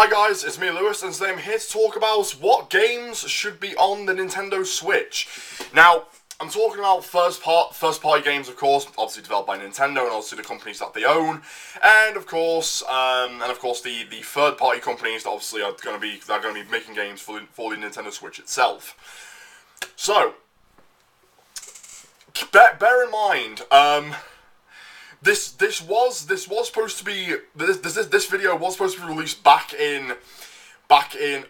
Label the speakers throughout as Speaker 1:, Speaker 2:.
Speaker 1: Hi guys, it's me Lewis, and today I'm here to talk about what games should be on the Nintendo Switch. Now, I'm talking about first party games, of course, obviously developed by Nintendo and obviously the companies that they own, and of course the third party companies that obviously are going to be making games for the Nintendo Switch itself. So, bear in mind, This video was supposed to be released back in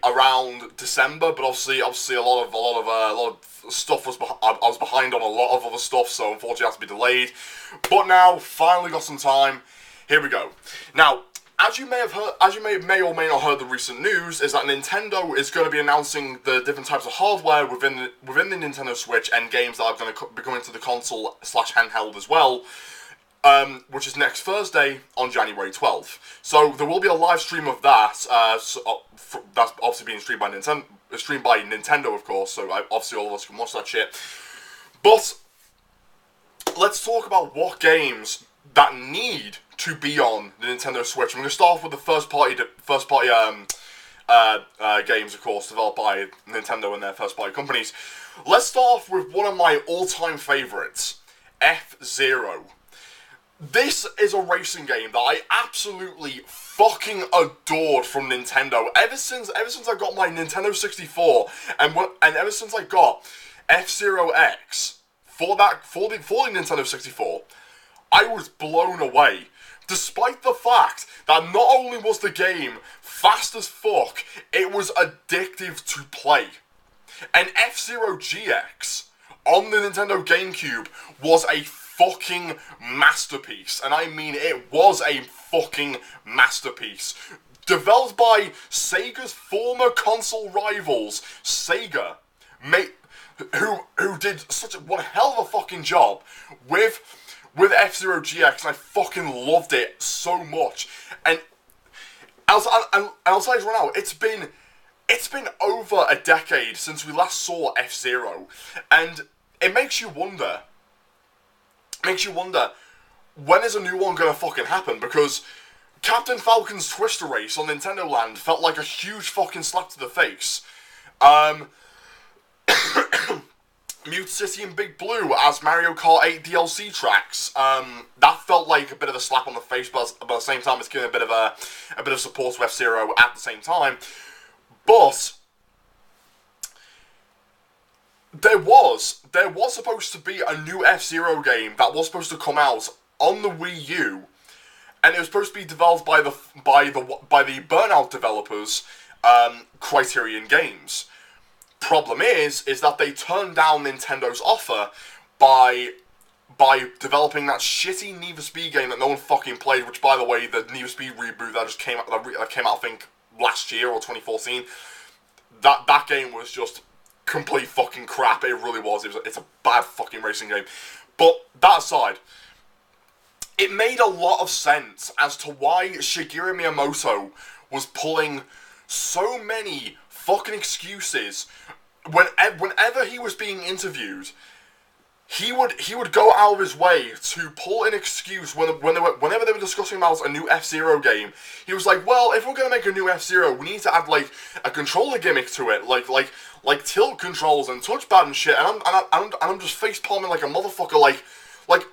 Speaker 1: around December, but obviously a lot of stuff I was behind on a lot of other stuff, so unfortunately it has to be delayed. But now, finally got some time. Here we go. Now, as you may or may not heard the recent news, is that Nintendo is going to be announcing the different types of hardware within the Nintendo Switch and games that are going to be coming to the console / handheld as well. Which is next Thursday on January 12th. So there will be a live stream of that. That's obviously being streamed by Nintendo, of course. So obviously all of us can watch that shit. But let's talk about what games that need to be on the Nintendo Switch. I'm going to start off with the first party games, of course, developed by Nintendo and their first party companies. Let's start off with one of my all-time favorites, F-Zero. This is a racing game that I absolutely fucking adored from Nintendo. Ever since I got my Nintendo 64, and ever since I got F-Zero X for the Nintendo 64, I was blown away. Despite the fact that not only was the game fast as fuck, it was addictive to play. And F-Zero GX on the Nintendo GameCube was a fucking masterpiece, and I mean it was a fucking masterpiece. Developed by Sega's former console rivals, Sega, who did such one hell of a fucking job with F-Zero GX, and I fucking loved it so much. And I'll tell you right now, it's been over a decade since we last saw F-Zero, and it makes you wonder, when is a new one gonna fucking happen? Because Captain Falcon's Twister Race on Nintendo Land felt like a huge fucking slap to the face. Mute City and Big Blue as Mario Kart 8 DLC tracks. That felt like a bit of a slap on the face, but at the same time, it's giving a bit of support to F-Zero at the same time. But There was supposed to be a new F-Zero game that was supposed to come out on the Wii U, and it was supposed to be developed by the Burnout developers, Criterion Games. Problem is that they turned down Nintendo's offer by developing that shitty Need for Speed game that no one fucking played. Which, by the way, the Need for Speed reboot that just came out, I think last year or 2014. That game was just complete fucking crap. It really was. It's a bad fucking racing game. But that aside, it made a lot of sense as to why Shigeru Miyamoto was pulling so many fucking excuses. Whenever he was being interviewed, he would go out of his way to pull an excuse whenever they were discussing about a new F-Zero game. He was like, well, if we're gonna make a new F-Zero, we need to add like a controller gimmick to it, like tilt controls and touchpad and shit. And I'm just face palming like a motherfucker. I'm like,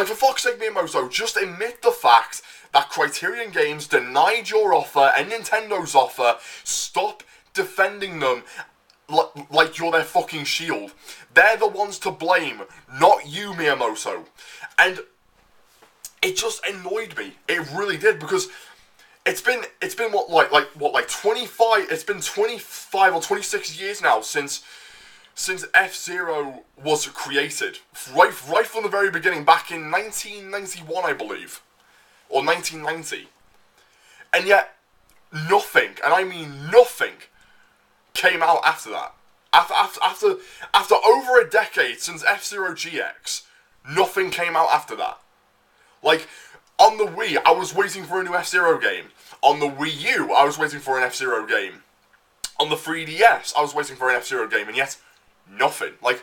Speaker 1: for fuck's sake, Miyamoto, just admit the fact that Criterion Games denied your offer and Nintendo's offer. Stop defending them like you're their fucking shield. They're the ones to blame, not you, Miyamoto. And it just annoyed me. It really did, because it's been 25. It's been 25 or 26 years now since F-Zero was created. Right from the very beginning, back in 1991, I believe, or 1990. And yet, nothing, and I mean nothing, came out after that. After over a decade since F-Zero GX, nothing came out after that. Like, on the Wii, I was waiting for a new F-Zero game. On the Wii U, I was waiting for an F-Zero game. On the 3DS, I was waiting for an F-Zero game, and yet, nothing. Like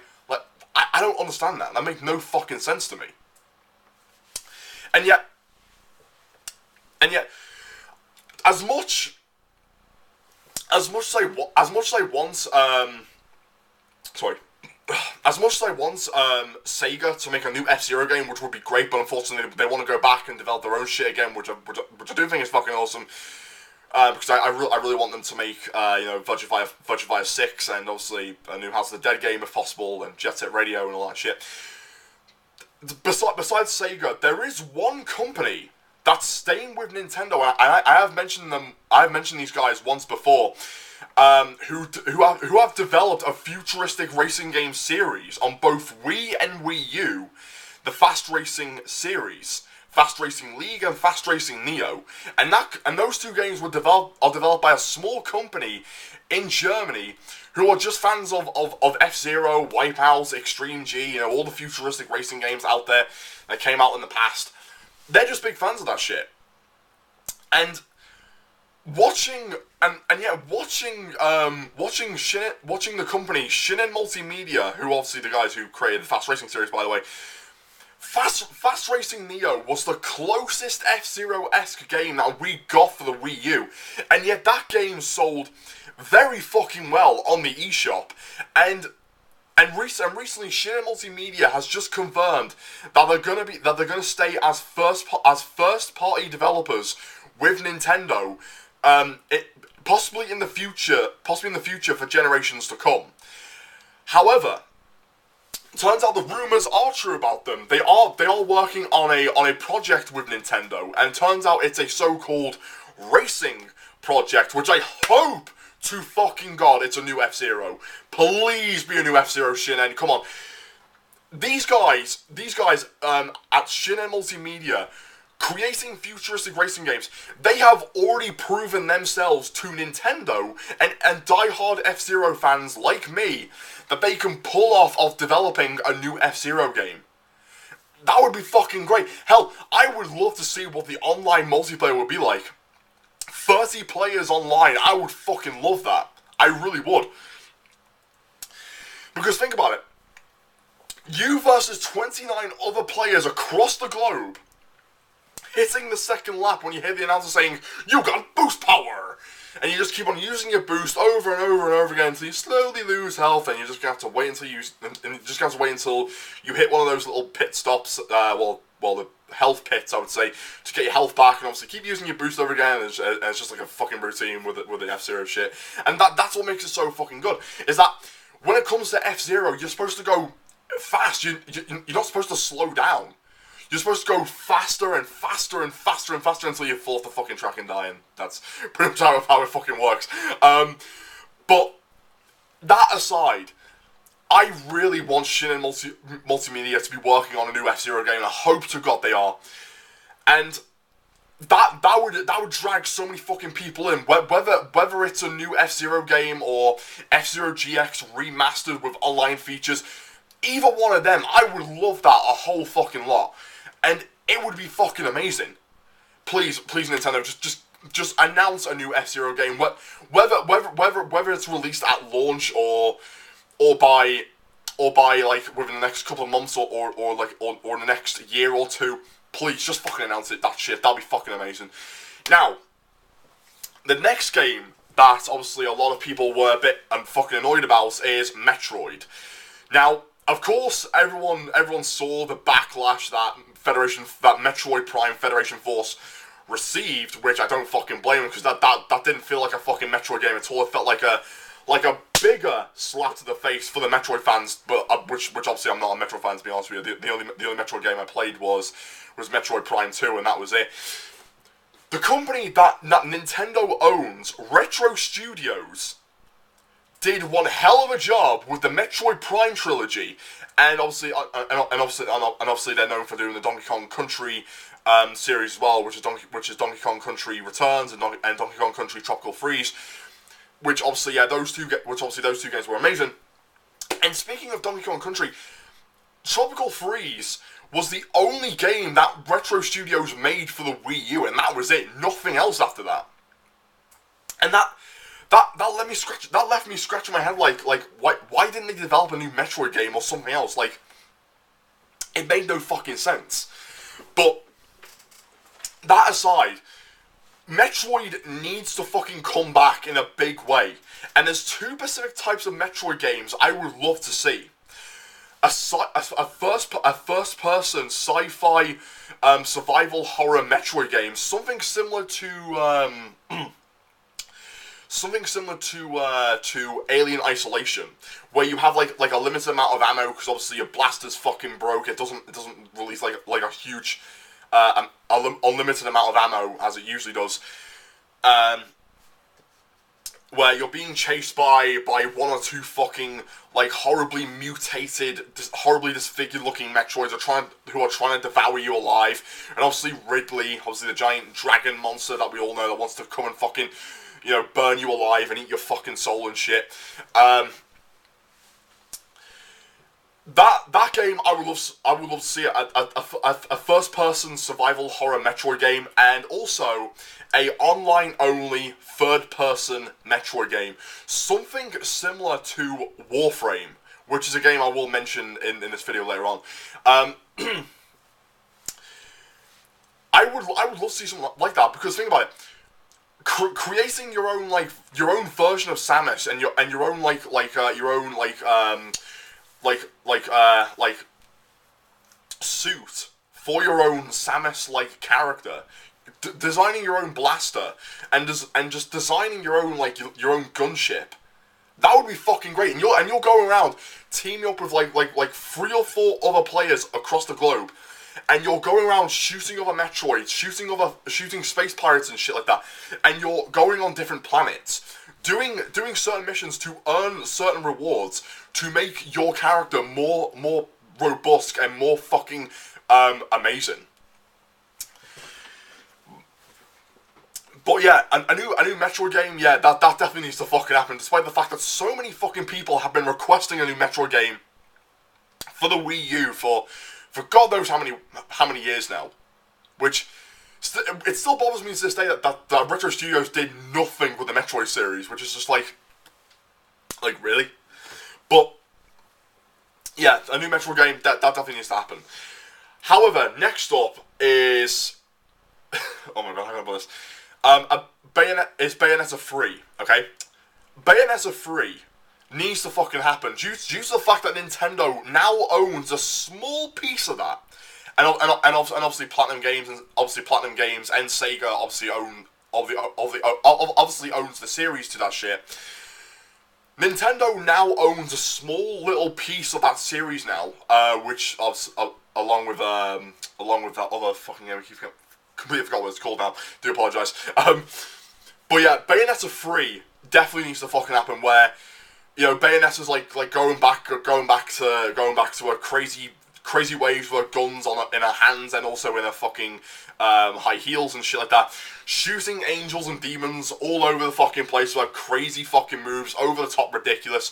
Speaker 1: I don't understand that. That makes no fucking sense to me. And yet, as much as much as I want, sorry. As much as I want Sega to make a new F-Zero game, which would be great, but unfortunately they want to go back and develop their own shit again, which I do think is fucking awesome. Because I really want them to make Virtua Fighter 6 and obviously a new House of the Dead game if possible, and Jet Set Radio and all that shit. Besides Sega, there is one company that's staying with Nintendo, and I have mentioned them. I have mentioned these guys once before. Who have developed a futuristic racing game series on both Wii and Wii U, the Fast Racing series, Fast Racing League and Fast Racing Neo, and those two games are developed by a small company in Germany who are just fans of F-Zero, Wipeout, Extreme G, all the futuristic racing games out there that came out in the past. They're just big fans of that shit, and watching the company Shinen Multimedia, who obviously the guys who created the Fast Racing series, by the way. Fast Racing Neo was the closest F-Zero-esque game that we got for the Wii U, and yet that game sold very fucking well on the eShop, and recently Shinen Multimedia has just confirmed that they're gonna stay as first party developers with Nintendo. Possibly in the future for generations to come. However, turns out the rumors are true about them. They are working on a project with Nintendo, and turns out it's a so-called racing project, which I hope to fucking God it's a new F-Zero. Please be a new F-Zero, Shinen. Come on. These guys at Shinen Multimedia, creating futuristic racing games, they have already proven themselves to Nintendo and die-hard F-Zero fans like me that they can pull off of developing a new F-Zero game. That would be fucking great. Hell, I would love to see what the online multiplayer would be like. 30 players online, I would fucking love that. I really would. Because think about it. You versus 29 other players across the globe, hitting the second lap when you hear the announcer saying, "You got boost power!" And you just keep on using your boost over and over and over again until you slowly lose health, and you're just gonna have to wait until you hit one of those little pit stops, the health pits, I would say, to get your health back, and obviously keep using your boost over again, and it's just like a fucking routine with the F-Zero shit. And that's what makes it so fucking good, is that when it comes to F-Zero, you're supposed to go fast, you're not supposed to slow down. You're supposed to go faster and faster and faster and faster until you fall off the fucking track and die, and that's pretty much how it fucking works. But that aside, I really want Shinen Multimedia to be working on a new F-Zero game, and I hope to God they are. And that would drag so many fucking people in, whether it's a new F-Zero game or F-Zero GX remastered with online features. Either one of them, I would love that a whole fucking lot. And it would be fucking amazing. Please, Nintendo, just announce a new F-Zero game. Whether it's released at launch or by like within the next couple of months or the next year or two. Please, just fucking announce it. That shit, that'd be fucking amazing. Now, the next game that obviously a lot of people were a bit fucking annoyed about is Metroid. Now, of course, everyone saw the backlash that Metroid Prime Federation Force received, which I don't fucking blame them, because that didn't feel like a fucking Metroid game at all. It felt like a bigger slap to the face for the Metroid fans, but which obviously I'm not a Metroid fan, to be honest with you. The only Metroid game I played was Metroid Prime 2, and that was it. The company that Nintendo owns, Retro Studios, did one hell of a job with the Metroid Prime trilogy, and obviously they're known for doing the Donkey Kong Country series as well, which is Donkey Kong Country Returns and Donkey Kong Country Tropical Freeze, which obviously those two games were amazing. And speaking of Donkey Kong Country, Tropical Freeze was the only game that Retro Studios made for the Wii U, and that was it. Nothing else after that. And that left me scratching my head like why didn't they develop a new Metroid game or something else? Like, it made no fucking sense. But that aside, Metroid needs to fucking come back in a big way. And there's two specific types of Metroid games I would love to see. A first-person sci-fi survival horror Metroid game, something similar to Alien Isolation, where you have like a limited amount of ammo because obviously your blaster's fucking broke. It doesn't release like a huge unlimited amount of ammo as it usually does. Where you're being chased by one or two fucking like horribly mutated, horribly disfigured looking Metroids who are trying to devour you alive, and obviously Ridley, obviously the giant dragon monster that we all know that wants to come and fucking, you know, burn you alive and eat your fucking soul and shit. That game, I would love to see a first-person survival horror Metroid game, and also a online-only third-person Metroid game, something similar to Warframe, which is a game I will mention in this video later on. I would love to see something like that, because think about it. Creating your own version of Samus and your own suit for your own Samus-like character, designing your own blaster, and just designing your own your own gunship. That would be fucking great. And you're going around teaming up with like 3 or 4 other players across the globe, and you're going around shooting other Metroids, shooting space pirates and shit like that, and you're going on different planets, doing certain missions to earn certain rewards to make your character more robust and more fucking amazing. But yeah, a new Metroid game, yeah, that definitely needs to fucking happen, despite the fact that so many fucking people have been requesting a new Metroid game for the Wii U for God knows how many years now. Which, it still bothers me to this day that Retro Studios did nothing with the Metroid series, which is just like really? But, yeah, a new Metroid game, that definitely needs to happen. However, next up is... oh my god, hang on about this. Bayonetta 3, okay? Bayonetta 3 needs to fucking happen due to the fact that Nintendo now owns a small piece of that, and obviously Platinum Games and Sega obviously obviously owns the series to that shit. Nintendo now owns a small little piece of that series now, which along with that other fucking game, I completely forgot what it's called now. Do apologise. But yeah, Bayonetta 3 definitely needs to fucking happen. Where, you know, Bayonetta's like going back to a crazy waves with guns in her hands and also in her fucking high heels and shit like that, shooting angels and demons all over the fucking place with crazy fucking moves, over the top, ridiculous.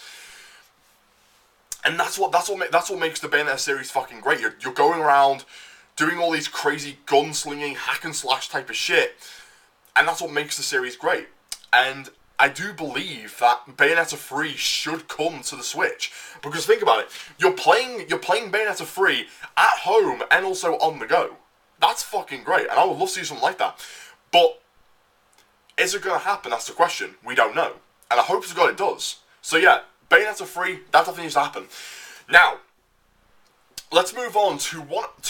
Speaker 1: And that's what makes the Bayonetta series fucking great. You're going around doing all these crazy gunslinging, hack and slash type of shit, and that's what makes the series great. And I do believe that Bayonetta 3 should come to the Switch, because think about it, you're playing Bayonetta 3 at home and also on the go. That's fucking great, and I would love to see something like that. But is it going to happen? That's the question. We don't know, and I hope to God it does. So yeah, Bayonetta 3, that definitely needs to happen. Now, let's move on to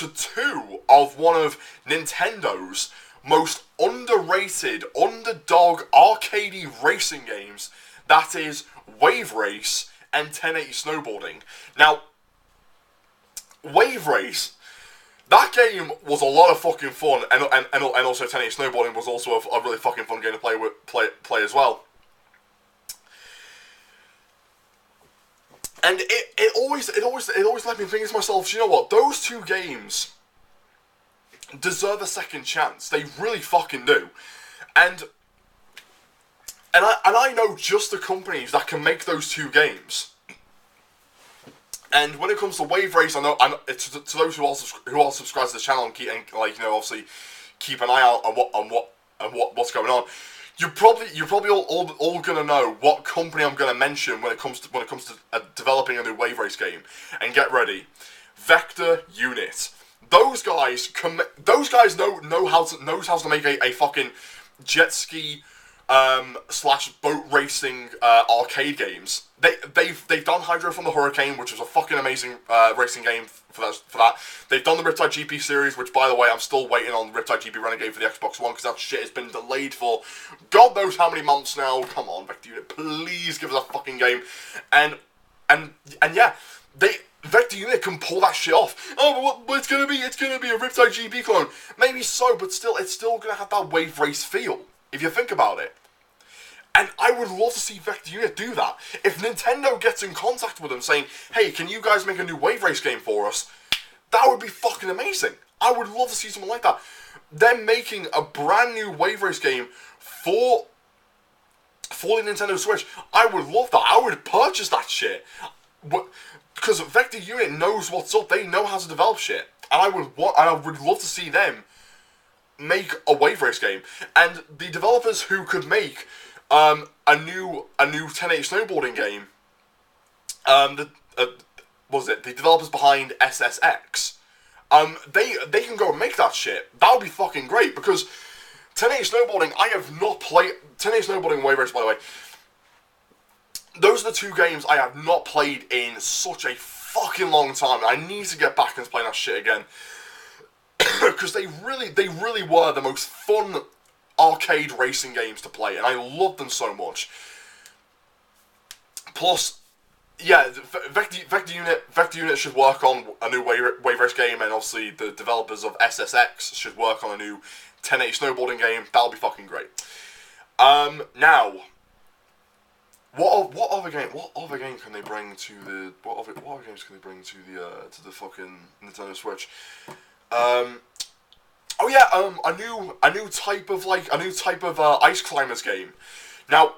Speaker 1: two of one of Nintendo's most underrated, underdog, arcadey racing games. That is Wave Race and 1080 Snowboarding. Now, Wave Race, that game was a lot of fucking fun, and also 1080 Snowboarding was also a really fucking fun game to play as well. And it always let me think to myself, you know what, those two games deserve a second chance. They really fucking do. And I know just the companies that can make those two games. And when it comes to Wave Race, I know to those who are subscribed to the channel and obviously keep an eye out on what's going on. You're probably all gonna know what company I'm gonna mention when it comes to developing a new Wave Race game. And get ready, Vector Unit. Those guys knows how to make a fucking jet ski slash boat racing arcade games. They've done Hydro from the Hurricane, which was a fucking amazing racing game for that. They've done the Riptide GP series, which, by the way, I'm still waiting on Riptide GP Renegade for the Xbox One because that shit has been delayed for God knows how many months now. Come on, Vector Unit, please give us a fucking game. And yeah, Vector Unit can pull that shit off. Oh, but it's gonna be a Riptide GP clone. Maybe so, but still, it's still gonna have that Wave Race feel if you think about it. And I would love to see Vector Unit do that. If Nintendo gets in contact with them saying, hey, can you guys make a new Wave Race game for us? That would be fucking amazing. I would love to see something like that. Them making a brand new Wave Race game for the Nintendo Switch. I would love that. I would purchase that shit. Because Vector Unit knows what's up. They know how to develop shit. And I would love to see them make a Wave Race game. And the developers who could make a new 1080 snowboarding game. The developers behind SSX. They can go and make that shit. That would be fucking great because 1080 snowboarding. I have not played 1080 snowboarding and Wave Race, by the way. Those are the two games I have not played in such a fucking long time. I need to get back and play that shit again because they really were the most fun arcade racing games to play, and I love them so much. Plus, yeah, Vector Unit should work on a new Wave Race game, and obviously the developers of SSX should work on a new 1080 snowboarding game. That'll be fucking great. Now, what other game can they bring to the what other games can they bring to the fucking Nintendo Switch? Oh yeah, a new type of ice climbers game. Now,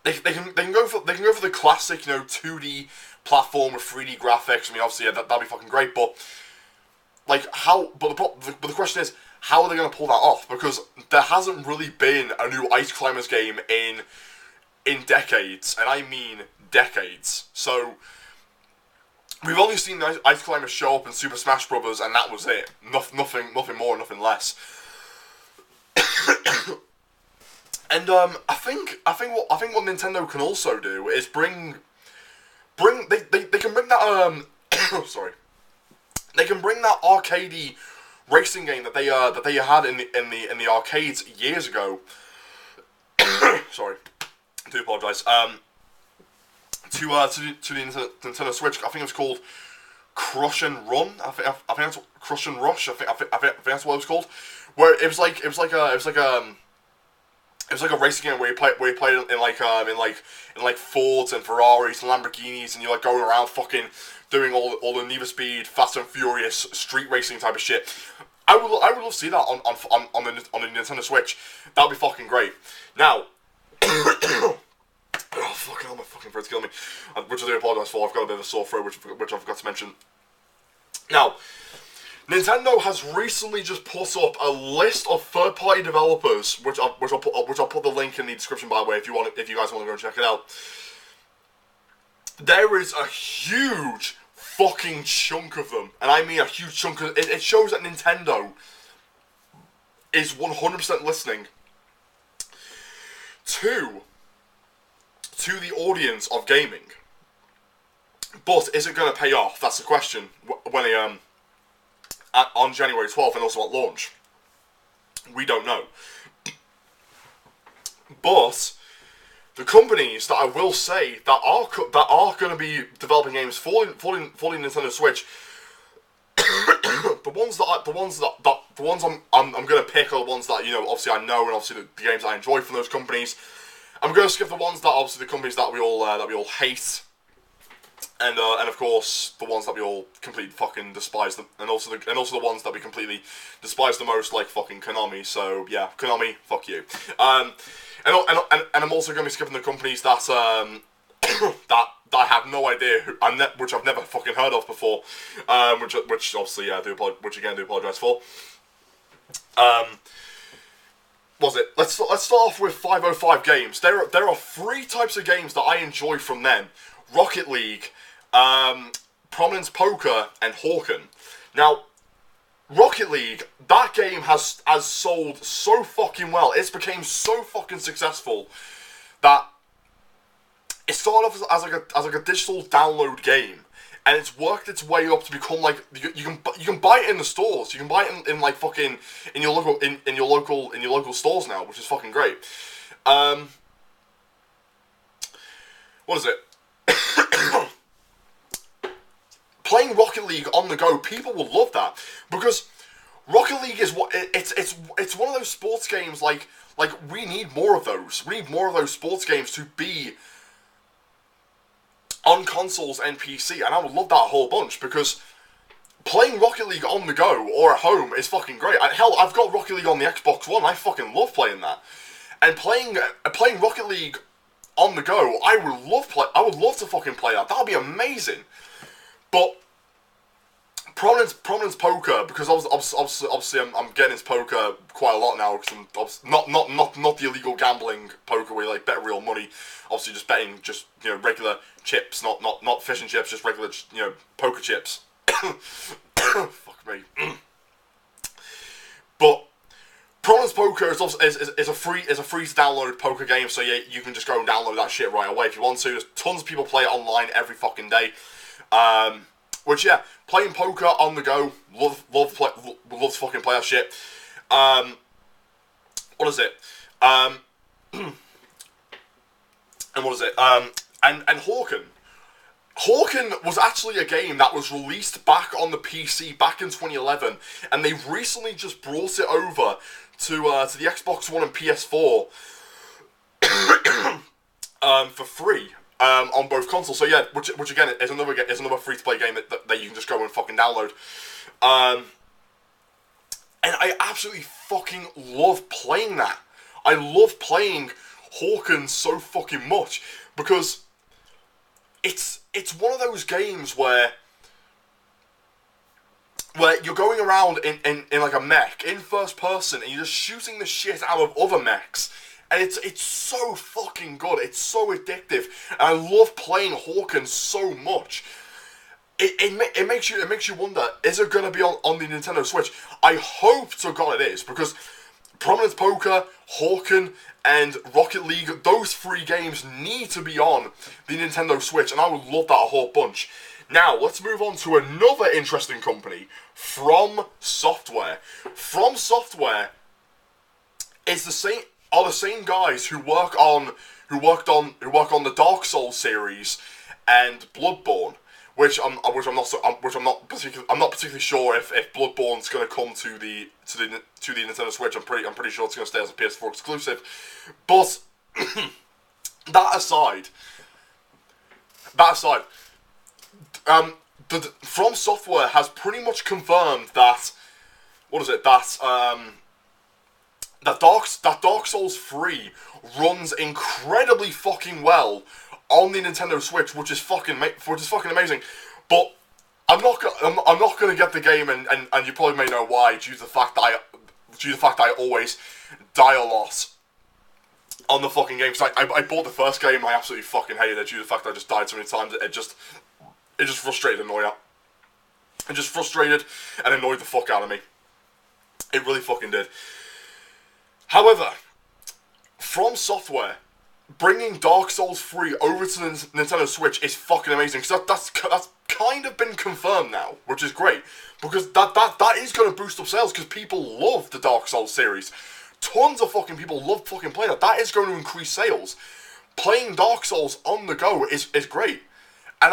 Speaker 1: they can go for the classic 2D platform with 3D graphics. I mean, obviously, yeah, that'd be fucking great. But the question is, how are they going to pull that off? Because there hasn't really been a new ice climbers game in decades, and I mean decades. So we've only seen the Ice Climbers show up in Super Smash Bros. And that was it. Nothing more, nothing less. And I think what Nintendo can also do is bring they can bring that sorry, they can bring that arcadey racing game that they had in the arcades years ago. Sorry, I do apologise. To the Nintendo Switch. I think it was called Crush and Run. I think that's Crush and Rush. I think that's what it was called. Where it was like a racing game where you play in like Fords and Ferraris and Lamborghinis, and you're like going around fucking doing all the Need for Speed, Fast and Furious street racing type of shit. I would love to see that on the Nintendo Switch. That'd be fucking great. Now. Oh, fucking hell, my fucking throat's killing me. Which I do apologise for. I've got a bit of a sore throat, which I forgot to mention. Now, Nintendo has recently just put up a list of third-party developers, which I'll put the link in the description, by the way, if you guys want to go and check it out. There is a huge fucking chunk of them, and I mean a huge chunk of it. It shows that Nintendo is 100% listening to the audience of gaming. But is it going to pay off? That's the question. When on January 12th and also at launch, we don't know. But the companies that I will say that are going to be developing games for the Nintendo Switch, the ones I'm going to pick are the ones that obviously I know, and obviously the games I enjoy from those companies. I'm going to skip the ones that obviously the companies that we all hate, and of course the ones that we all completely fucking despise them, and also the ones that we completely despise the most, like fucking Konami. So yeah, Konami, fuck you. And I'm also going to be skipping the companies that that I have no idea which I've never fucking heard of before, which obviously I do apologise for. Let's start off with 505 Games. There are three types of games that I enjoy from them: Rocket League, Prominence Poker, and Hawken. Now, Rocket League, that game has sold so fucking well. It's became so fucking successful that it started off as like a digital download game, and it's worked its way up to become like you can buy it in the stores. You can buy it in like fucking in your local stores now, which is fucking great. What is it? Playing Rocket League on the go, people will love that because Rocket League is what it's one of those sports games like we need more of those. We need more of those sports games to be on consoles and PC, and I would love that a whole bunch because playing Rocket League on the go or at home is fucking great. Hell, I've got Rocket League on the Xbox One. I fucking love playing that, and playing Rocket League on the go, I would love to fucking play that. That would be amazing. But Prominence Poker, because obviously I'm getting into poker quite a lot now because I'm not the illegal gambling poker where you like bet real money. Obviously, just betting regular chips, not fish and chips, just regular poker chips. Fuck me. But Prominence Poker is a free to download poker game, so yeah, you can just go and download that shit right away if you want to. There's tons of people play it online every fucking day. Which yeah, playing poker on the go, love to fucking play that shit. What is it? And what is it? And Hawken. Hawken was actually a game that was released back on the PC back in 2011, and they recently just brought it over to the Xbox One and PS4 for free. On both consoles, so yeah, which again is another free to play game that you can just go and fucking download, and I absolutely fucking love playing that. I love playing Hawken so fucking much because it's one of those games where you're going around in like a mech in first person and you're just shooting the shit out of other mechs. And it's so fucking good. It's so addictive. And I love playing Hawken so much. It makes you wonder, is it gonna be on the Nintendo Switch? I hope to God it is, because Prominence Poker, Hawken, and Rocket League, those three games need to be on the Nintendo Switch, and I would love that a whole bunch. Now, let's move on to another interesting company, From Software. From Software is the same guys who worked on the Dark Souls series and Bloodborne, which I'm not particularly sure if Bloodborne's going to come to the Nintendo Switch. I'm pretty sure it's going to stay as a PS4 exclusive. But that aside, From Software has pretty much confirmed that that Dark Souls 3 runs incredibly fucking well on the Nintendo Switch, which is fucking amazing. But I'm not gonna get the game, and you probably may know why, due to the fact that I always die a lot on the fucking game. Because I bought the first game, I absolutely fucking hated it due to the fact that I just died so many times. It just frustrated and annoyed. It just frustrated and annoyed the fuck out of me. It really fucking did. However, From Software bringing Dark Souls 3 over to the Nintendo Switch is fucking amazing, because that's kind of been confirmed now, which is great, because that is going to boost up sales, because people love the Dark Souls series. Tons of fucking people love fucking playing that. That is going to increase sales. Playing Dark Souls on the go is great, and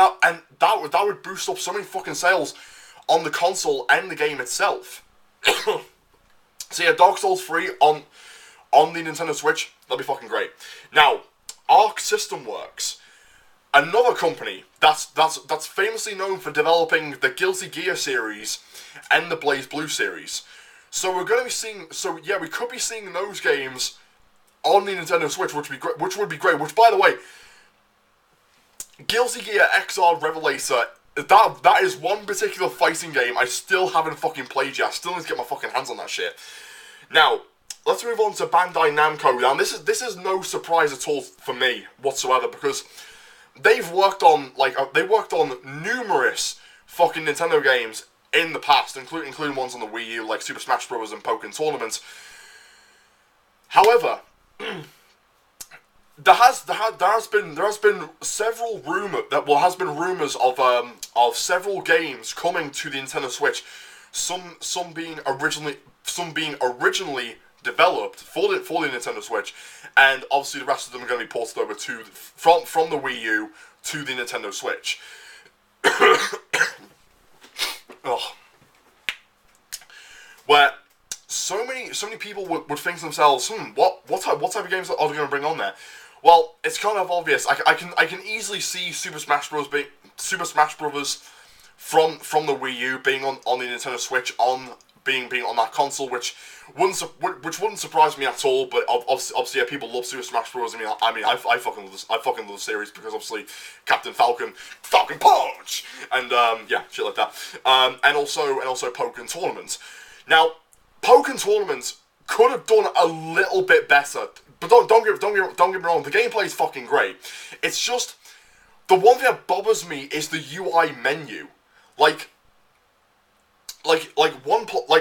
Speaker 1: that would boost up so many fucking sales on the console and the game itself. So yeah, Dark Souls 3 on the Nintendo Switch, that'd be fucking great. Now, Arc System Works, another company that's famously known for developing the Guilty Gear series and the BlazBlue series. So we're going to be seeing, we could be seeing those games on the Nintendo Switch, which would be great. Which, by the way, Guilty Gear XR Revelator, that is one particular fighting game I still haven't fucking played yet. I still need to get my fucking hands on that shit. Now, let's move on to Bandai Namco. Now, this is no surprise at all for me whatsoever, because they've worked on numerous fucking Nintendo games in the past, including ones on the Wii U like Super Smash Bros. And Pokken Tournament. However, there has been several rumors of several games coming to the Nintendo Switch. Some being originally developed for the Nintendo Switch, and obviously the rest of them are going to be ported over to from the Wii U to the Nintendo Switch. Oh. Where so many people would think to themselves, what type of games are they going to bring on there? Well, it's kind of obvious. I can easily see Super Smash Bros. From the Wii U being on the Nintendo Switch being on that console, which wouldn't surprise me at all. But obviously, yeah, people love Super Smash Bros. I fucking love this. I fucking love the series because obviously Captain Falcon Punch, and yeah, shit like that. And also Pokken Tournament. Now, Pokken Tournament could have done a little bit better, but don't get me wrong. The gameplay is fucking great. It's just the one thing that bothers me is the UI menu.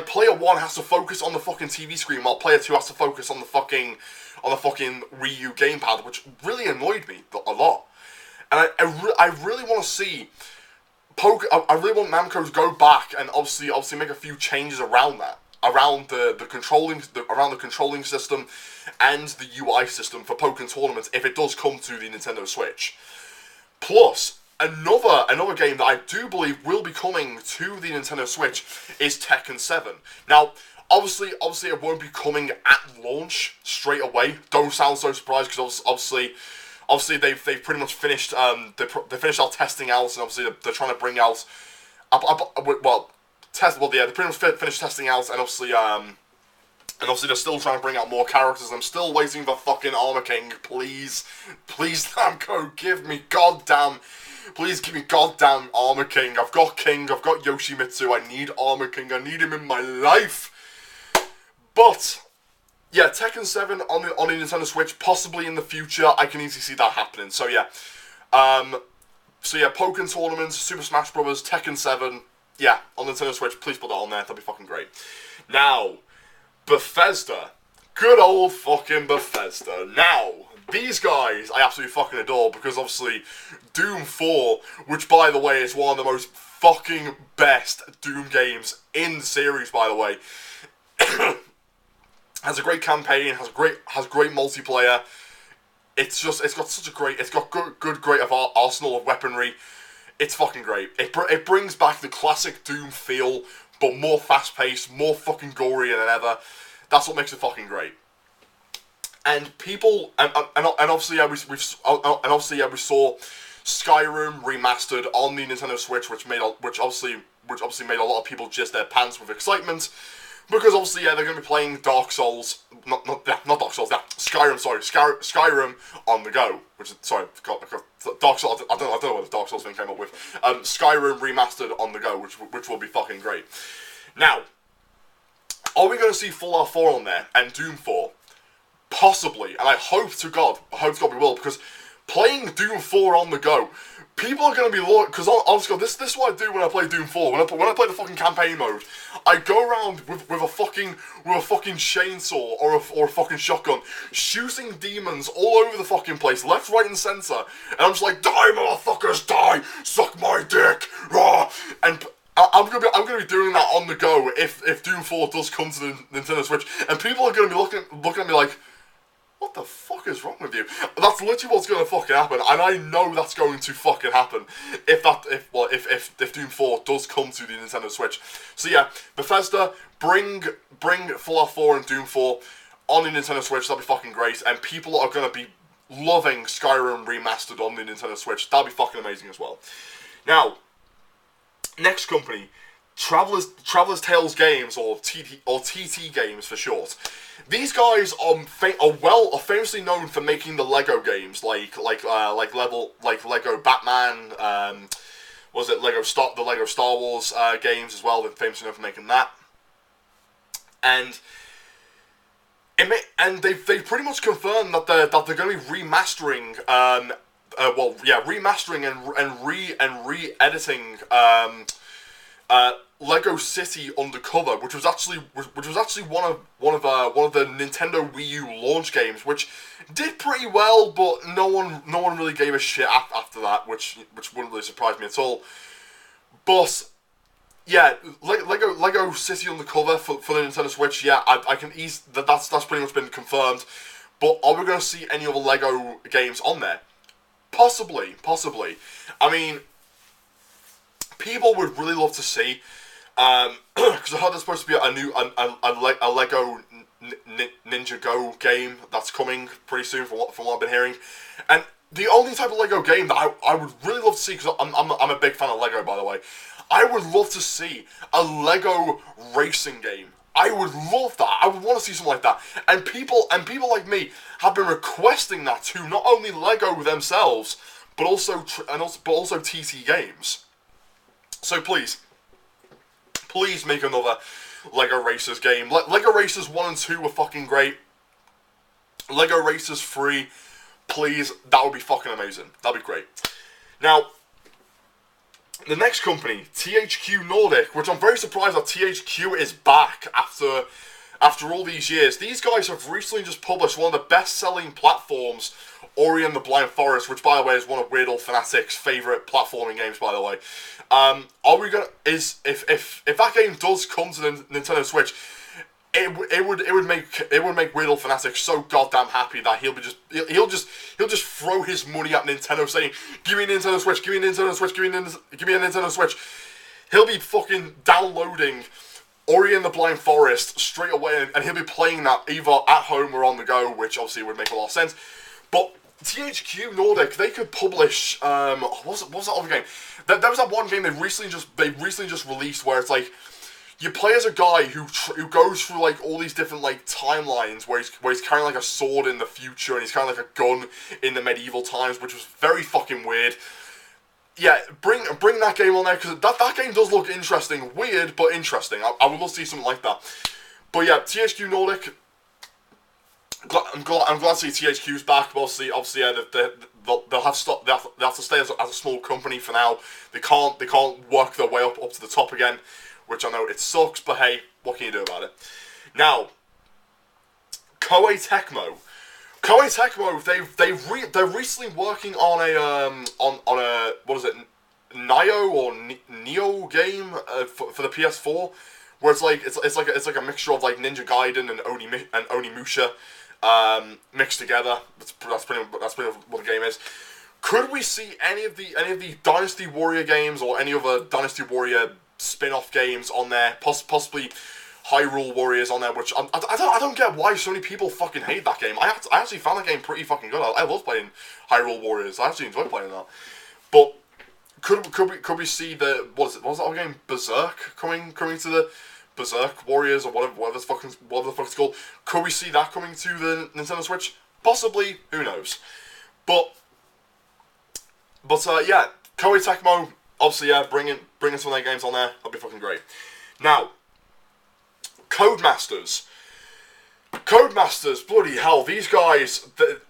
Speaker 1: Player 1 has to focus on the fucking TV screen while player 2 has to focus on the fucking Wii U gamepad, which really annoyed me a lot. And I really want to see I really want Namco to go back and obviously make a few changes around that, around the controlling system and the UI system for Pokken Tournament if it does come to the Nintendo Switch. Plus, another game that I do believe will be coming to the Nintendo Switch is Tekken 7. Now, obviously it won't be coming at launch straight away. Don't sound so surprised because obviously they've pretty much finished they finished out testing out, and obviously they're trying to bring out they pretty much finished testing out, and obviously they're still trying to bring out more characters. I'm still waiting for fucking Armor King. Please Namco, please give me goddamn Armor King. I've got Yoshimitsu. I need Armor King. I need him in my life. But yeah, Tekken 7 on the Nintendo Switch, possibly in the future. I can easily see that happening. So yeah, Pokken Tournament, Super Smash Bros, Tekken 7. Yeah, on the Nintendo Switch. Please put that on there. That'd be fucking great. Now, Bethesda. Good old fucking Bethesda. Now, these guys I absolutely fucking adore because obviously Doom 4, which by the way is one of the most fucking best Doom games in the series, by the way, has a great campaign, has great multiplayer. It's got great arsenal of weaponry. It's fucking great. It brings back the classic Doom feel, but more fast paced, more fucking gory than ever. That's what makes it fucking great. And people, and obviously, we saw Skyrim remastered on the Nintendo Switch, which obviously made a lot of people jizz their pants with excitement, because obviously, yeah, they're going to be playing Dark Souls, not Dark Souls, Skyrim, sorry, Skyrim on the go, Dark Souls. I don't know what the Dark Souls thing came up with. Skyrim remastered on the go, which will be fucking great. Now, are we going to see Fallout 4 on there and Doom 4? Possibly, and I hope to God we will, because playing Doom 4 on the go, people are going to be because honestly, this is what I do when I play Doom 4. When I play the fucking campaign mode, I go around with a fucking chainsaw or a fucking shotgun, shooting demons all over the fucking place, left, right, and center, and I'm just like, die, motherfuckers, die, suck my dick, rah, and I'm gonna be doing that on the go if Doom 4 does come to the Nintendo Switch, and people are gonna be looking at me like, what the fuck is wrong with you? That's literally what's gonna fucking happen, and I know that's going to fucking happen if Doom 4 does come to the Nintendo Switch. So yeah, Bethesda, bring Fallout 4 and Doom 4 on the Nintendo Switch. That'd be fucking great, and people are gonna be loving Skyrim remastered on the Nintendo Switch. That'd be fucking amazing as well. Now, next company, Traveller's Tales Games, or TT Games for short. These guys are famously known for making the Lego games, like Lego Batman, the Lego Star Wars games as well. They're famously known for making that, and they've pretty much confirmed that they're going to be remastering, remastering and re-editing Lego City Undercover, which was actually one of the Nintendo Wii U launch games, which did pretty well, but no one really gave a shit after that, which wouldn't really surprise me at all. But yeah, Lego City Undercover for the Nintendo Switch. Yeah, I can ease that's pretty much been confirmed. But are we going to see any other Lego games on there? Possibly. I mean, people would really love to see, because I heard there's supposed to be a new a Lego Ninja Go game that's coming pretty soon from what I've been hearing, and the only type of Lego game that I would really love to see, because I'm a big fan of Lego, by the way, I would love to see a Lego racing game. I would love that. I would want to see something like that. And people like me have been requesting that too, not only Lego themselves, but also TT Games. So please make another Lego Racers game. Lego Racers 1 and 2 were fucking great. Lego Racers 3, please, that would be fucking amazing. That'd be great. Now, the next company, THQ Nordic, which I'm very surprised that THQ is back after all these years. These guys have recently just published one of the best-selling platforms, Ori and the Blind Forest, which, by the way, is one of Weird Al Fanatic's favourite platforming games, by the way. Are we gonna if that game does come to the Nintendo Switch, it would make Weird Al Fanatic so goddamn happy that he'll just throw his money at Nintendo, saying, "Give me a Nintendo Switch, give me a Nintendo Switch, give me a Nintendo Switch." He'll be fucking downloading Ori and the Blind Forest straight away, and he'll be playing that either at home or on the go, which obviously would make a lot of sense. But THQ Nordic, they could publish what was that other game? There was that one game they recently just released where it's like you play as a guy who goes through like all these different like timelines where he's carrying like a sword in the future and he's carrying like a gun in the medieval times, which was very fucking weird. Yeah, bring that game on there, because that game does look interesting. Weird, but interesting. I would love to see something like that. But yeah, THQ Nordic, I'm glad to see THQ's back. But obviously, yeah, they'll have to stay as a small company for now. They can't work their way up to the top again, which I know it sucks. But hey, what can you do about it? Now, Koei Tecmo. Koei Tecmo, they're recently working on a what is it, Nioh or Neo game for the PS4, where it's like a mixture of like Ninja Gaiden and Onimusha mixed together. That's pretty much what the game is. Could we see any of the Dynasty Warrior games or any other Dynasty Warrior spin-off games on there? Possibly Hyrule Warriors on there, which I don't get why so many people fucking hate that game. I actually found that game pretty fucking good. I love playing Hyrule Warriors. I actually enjoy playing that. But could we see the what was that other game, Berserk coming to the Berserk Warriors or whatever the fuck it's called? Could we see that coming to the Nintendo Switch? Possibly. Who knows? But yeah, Koei Tecmo, obviously, yeah, bringing some of their games on there. That'd be fucking great. Now, Codemasters, bloody hell! These guys,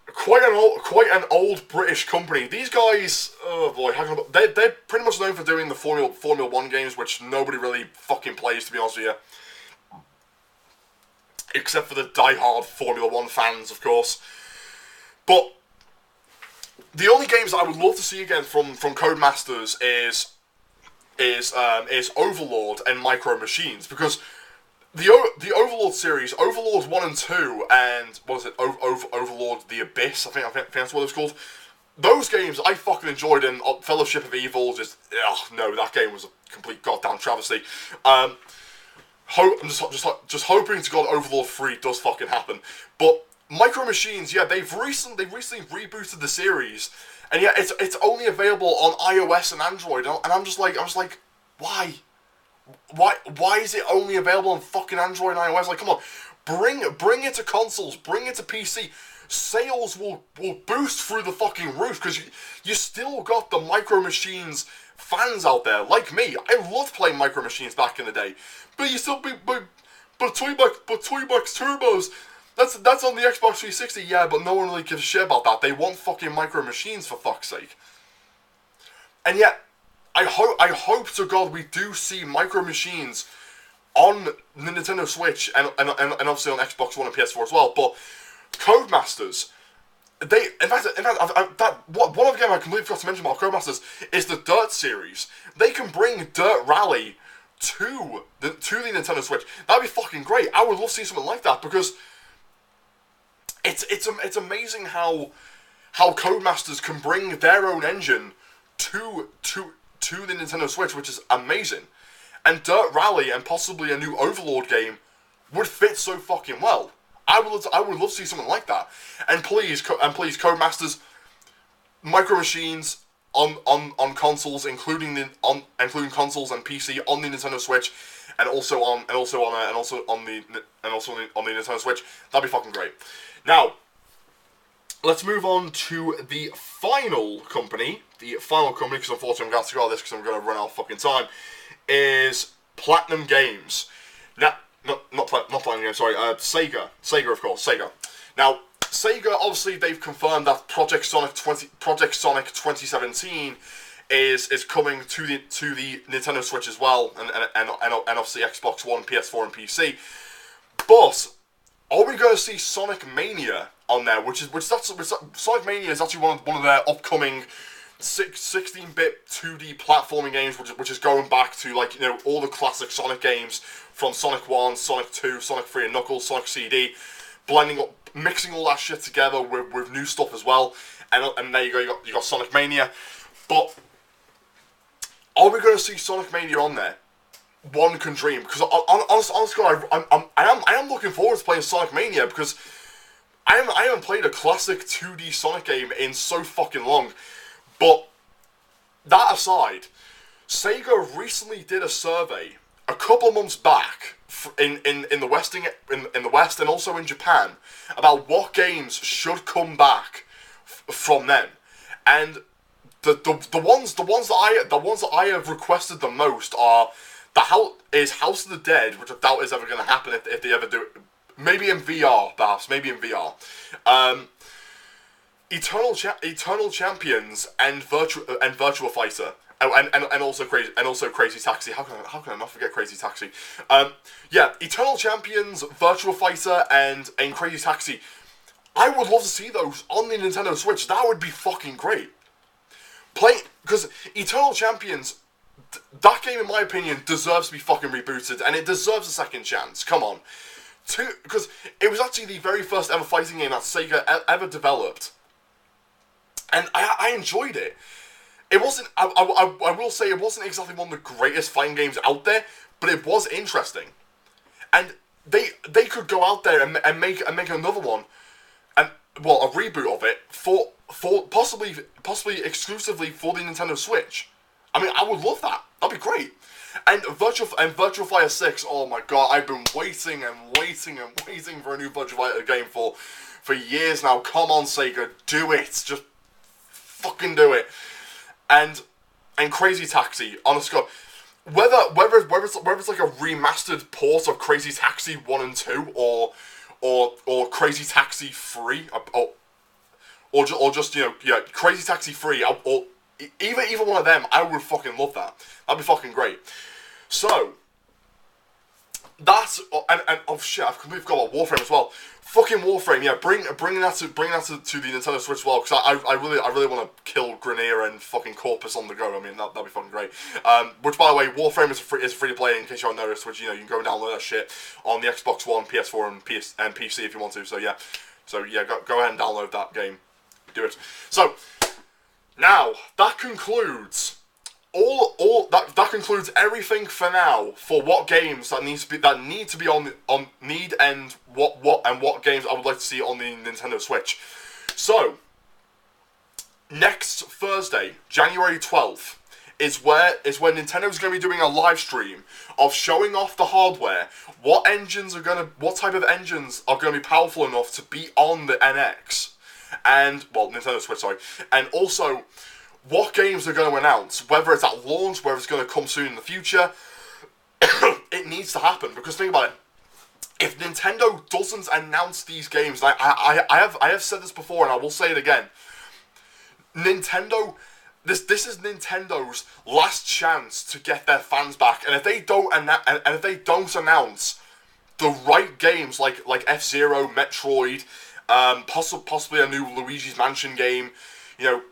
Speaker 1: quite an old British company. These guys, oh boy, they're pretty much known for doing the Formula 1 games, which nobody really fucking plays, to be honest with you, except for the die-hard Formula 1 fans, of course. But the only games that I would love to see again from Codemasters is Overlord and Micro Machines, because the Overlord series, Overlord 1 and 2, and what is it, Overlord the Abyss, I think that's what it's called. Those games I fucking enjoyed, and Fellowship of Evil, no, that game was a complete goddamn travesty. I'm just hoping to God Overlord 3 does fucking happen. But Micro Machines, yeah, they've recently rebooted the series, and yeah, it's only available on iOS and Android, and I'm just like, why? Why is it only available on fucking Android and iOS? Like, come on, bring it to consoles, bring it to PC. Sales will boost through the fucking roof, because you still got the Micro Machines fans out there, like me. I loved playing Micro Machines back in the day, but you still but Toybox Turbos. That's on the Xbox 360, yeah, but no one really gives a shit about that. They want fucking Micro Machines, for fuck's sake. And yet, I hope to God we do see Micro Machines on the Nintendo Switch and obviously on Xbox One and PS4 as well. But Codemasters, in fact, one of the games I completely forgot to mention about Codemasters is the Dirt series. They can bring Dirt Rally to the Nintendo Switch. That'd be fucking great. I would love to see something like that because it's amazing how Codemasters can bring their own engine to the Nintendo Switch, which is amazing. And Dirt Rally and possibly a new Overlord game would fit so fucking well. I would love to see something like that. And please, Codemasters, Micro Machines on consoles, including consoles and PC on the Nintendo Switch, and also on the Nintendo Switch. That'd be fucking great. Now, let's move on to the final company. The final company, because unfortunately I'm going to have to go on this because I'm going to run out of fucking time, is Platinum Games. Now, not Platinum Games, sorry, Sega. Sega, of course, Sega. Now, Sega, obviously, they've confirmed that Project Sonic 2017 is coming to the Nintendo Switch as well, and obviously Xbox One, PS4, and PC. But are we going to see Sonic Mania on there? Sonic Mania is actually one of their upcoming 16-bit 2D platforming games, which is going back to, like, you know, all the classic Sonic games from Sonic 1, Sonic 2, Sonic 3 and Knuckles, Sonic CD, mixing all that shit together with new stuff as well. And there you go, you got Sonic Mania. But are we going to see Sonic Mania on there? One can dream, because honestly, I am looking forward to playing Sonic Mania, because I haven't played a classic 2D Sonic game in so fucking long. But that aside, Sega recently did a survey a couple months back in the West and also in Japan about what games should come back from them, and the ones that I have requested the most are House of the Dead, which I doubt is ever going to happen if they ever do it. Maybe in VR, perhaps. Maybe in VR. Eternal Champions and Virtua Fighter, and also Crazy Taxi. How can I not forget Crazy Taxi? Eternal Champions, Virtua Fighter, and Crazy Taxi. I would love to see those on the Nintendo Switch. That would be fucking great. Because Eternal Champions, that game, in my opinion, deserves to be fucking rebooted, and it deserves a second chance. Come on. Because it was actually the very first ever fighting game that Sega ever developed. And I enjoyed it. It wasn't, I will say, it wasn't exactly one of the greatest fighting games out there, but it was interesting. And they could go out there and make another one, and, well, a reboot of it, for possibly exclusively for the Nintendo Switch. I mean, I would love that. That'd be great. And Virtua Fighter 6, oh my god, I've been waiting for a new Virtua Fighter game for years now. Come on, Sega, do it. Just fucking do it. And Crazy Taxi, honest God, whether it's like a remastered port of Crazy Taxi 1 and 2 or Crazy Taxi 3 or just, you know, yeah, Crazy Taxi 3 or either one of them, I would fucking love that. That'd be fucking great. So that's and oh shit, I've completely forgot about Warframe as well. Fucking Warframe, yeah, bring that to the Nintendo Switch as well, because I really want to kill Grenier and fucking Corpus on the go. I mean, that'd be fucking great. Which, by the way, Warframe is free to play, in case you haven't noticed. Which, you know, you can go and download that shit on the Xbox One, PS4, and PC if you want to. So yeah, go ahead and download that game. Do it. So now that concludes. That concludes everything for now for what games that need to be on and what games I would like to see on the Nintendo Switch. So next Thursday, January 12th, is when Nintendo's going to be doing a live stream of showing off the hardware, what type of engines are going to be powerful enough to be on the NX and, well, Nintendo Switch, sorry, and also what games they're going to announce, whether it's at launch, whether it's going to come soon in the future. It needs to happen, because think about it. If Nintendo doesn't announce these games, I have said this before and I will say it again. Nintendo This is Nintendo's last chance to get their fans back, and if they don't announce the right games like F-Zero, Metroid, possibly a new Luigi's Mansion game, you know,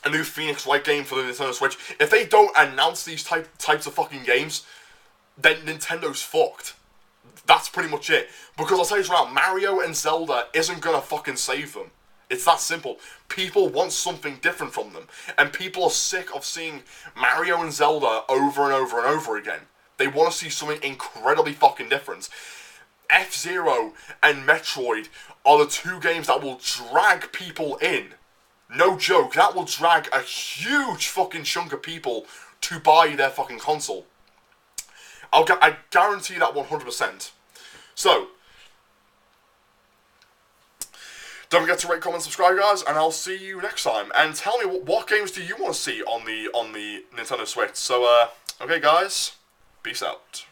Speaker 1: a new Phoenix Wright game for the Nintendo Switch. If they don't announce these types of fucking games, then Nintendo's fucked. That's pretty much it. Because I'll tell you right now, Mario and Zelda isn't gonna fucking save them. It's that simple. People want something different from them. And people are sick of seeing Mario and Zelda over and over and over again. They want to see something incredibly fucking different. F-Zero and Metroid are the two games that will drag people in. No joke, that will drag a huge fucking chunk of people to buy their fucking console. I guarantee that 100%. So, don't forget to rate, comment, subscribe, guys, and I'll see you next time. And tell me, what games do you want to see on the Nintendo Switch? So, okay, guys, peace out.